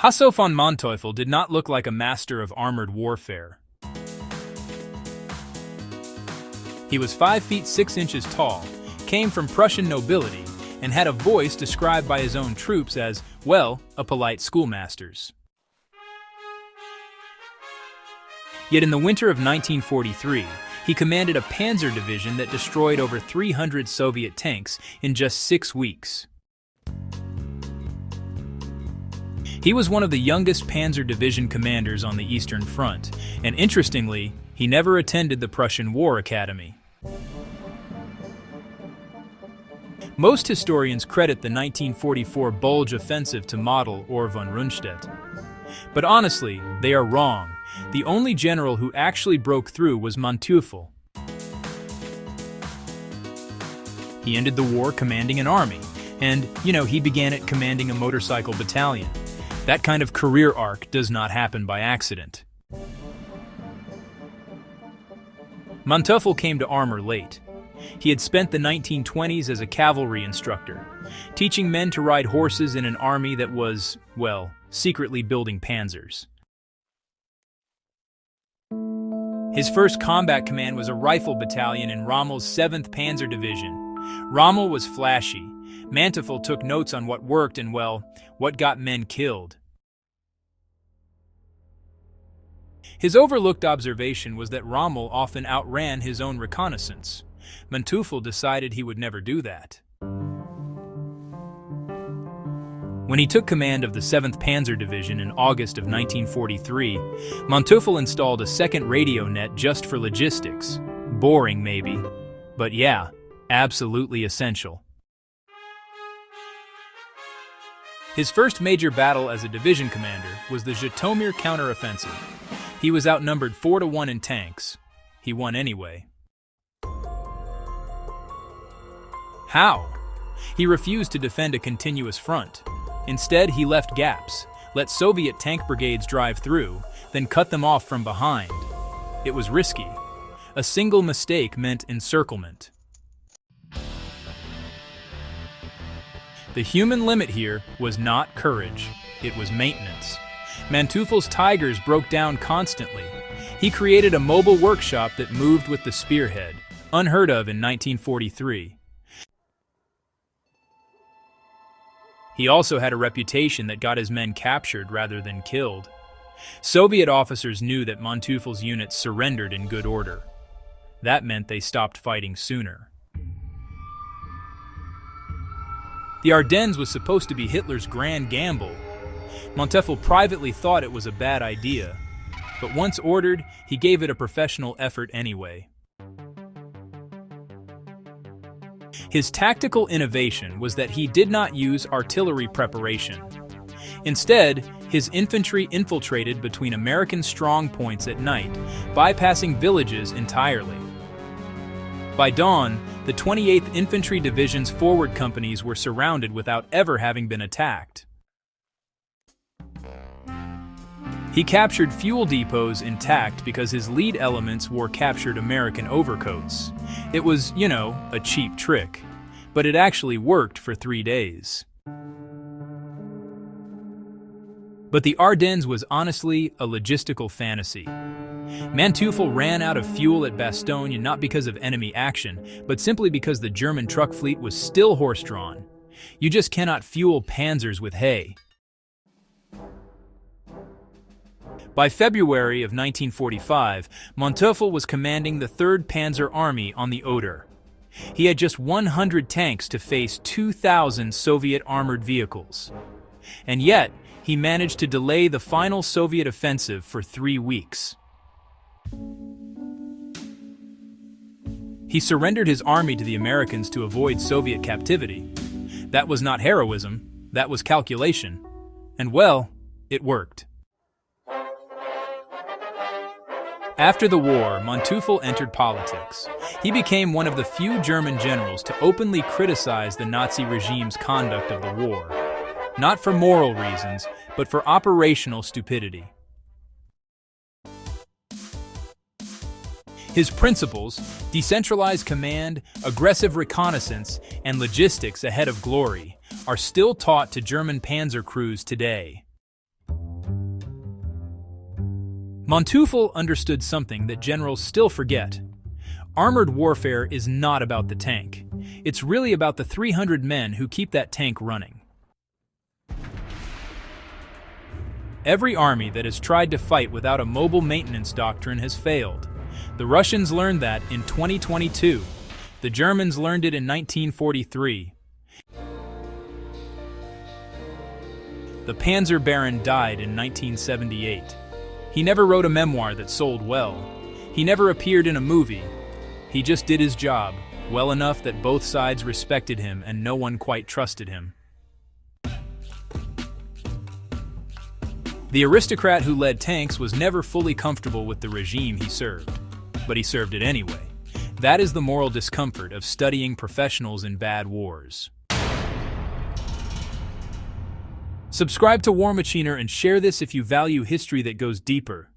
Hasso von Manteuffel did not look like a master of armored warfare. He was 5 feet 6 inches tall, came from Prussian nobility, and had a voice described by his own troops as, well, a polite schoolmaster's. Yet in the winter of 1943, he commanded a Panzer division that destroyed over 300 Soviet tanks in just 6 weeks. He was one of the youngest Panzer division commanders on the Eastern Front, and interestingly, he never attended the Prussian War Academy. Most historians credit the 1944 Bulge offensive to Model or von Rundstedt. But honestly, they are wrong. The only general who actually broke through was Manteuffel. He ended the war commanding an army, and, he began it commanding a motorcycle battalion. That kind of career arc does not happen by accident. Manteuffel came to armor late. He had spent the 1920s as a cavalry instructor, teaching men to ride horses in an army that was, well, secretly building panzers. His first combat command was a rifle battalion in Rommel's 7th Panzer Division. Rommel was flashy. Manteuffel took notes on what worked and, well, what got men killed. His overlooked observation was that Rommel often outran his own reconnaissance. Manteuffel decided he would never do that. When he took command of the 7th Panzer Division in August of 1943, Manteuffel installed a second radio net just for logistics. Boring, maybe. But yeah, absolutely essential. His first major battle as a division commander was the Zhytomyr counteroffensive. He was outnumbered 4-1 in tanks. He won anyway. How? He refused to defend a continuous front. Instead, he left gaps, let Soviet tank brigades drive through, then cut them off from behind. It was risky. A single mistake meant encirclement. The human limit here was not courage, it was maintenance. Manteuffel's Tigers broke down constantly. He created a mobile workshop that moved with the spearhead, unheard of in 1943. He also had a reputation that got his men captured rather than killed. Soviet officers knew that Manteuffel's units surrendered in good order. That meant they stopped fighting sooner. The Ardennes was supposed to be Hitler's grand gamble. Manteuffel privately thought it was a bad idea, but once ordered, he gave it a professional effort anyway. His tactical innovation was that he did not use artillery preparation. Instead, his infantry infiltrated between American strong points at night, bypassing villages entirely. By dawn, the 28th Infantry Division's forward companies were surrounded without ever having been attacked. He captured fuel depots intact because his lead elements wore captured American overcoats. It was, a cheap trick, but it actually worked for 3 days. But the Ardennes was honestly a logistical fantasy. Manteuffel ran out of fuel at Bastogne not because of enemy action, but simply because the German truck fleet was still horse-drawn. You just cannot fuel panzers with hay. By February of 1945, Manteuffel was commanding the 3rd Panzer Army on the Oder. He had just 100 tanks to face 2,000 Soviet armored vehicles. And yet, he managed to delay the final Soviet offensive for 3 weeks. He surrendered his army to the Americans to avoid Soviet captivity. That was not heroism, that was calculation. And well, it worked. After the war, Manteuffel entered politics. He became one of the few German generals to openly criticize the Nazi regime's conduct of the war. Not for moral reasons, but for operational stupidity. His principles, decentralized command, aggressive reconnaissance, and logistics ahead of glory, are still taught to German panzer crews today. Manteuffel understood something that generals still forget. Armored warfare is not about the tank. It's really about the 300 men who keep that tank running. Every army that has tried to fight without a mobile maintenance doctrine has failed. The Russians learned that in 2022. The Germans learned it in 1943. The Panzer Baron died in 1978. He never wrote a memoir that sold well. He never appeared in a movie. He just did his job, well enough that both sides respected him and no one quite trusted him. The aristocrat who led tanks was never fully comfortable with the regime he served, but he served it anyway. That is the moral discomfort of studying professionals in bad wars. Subscribe to War Machiner and share this if you value history that goes deeper.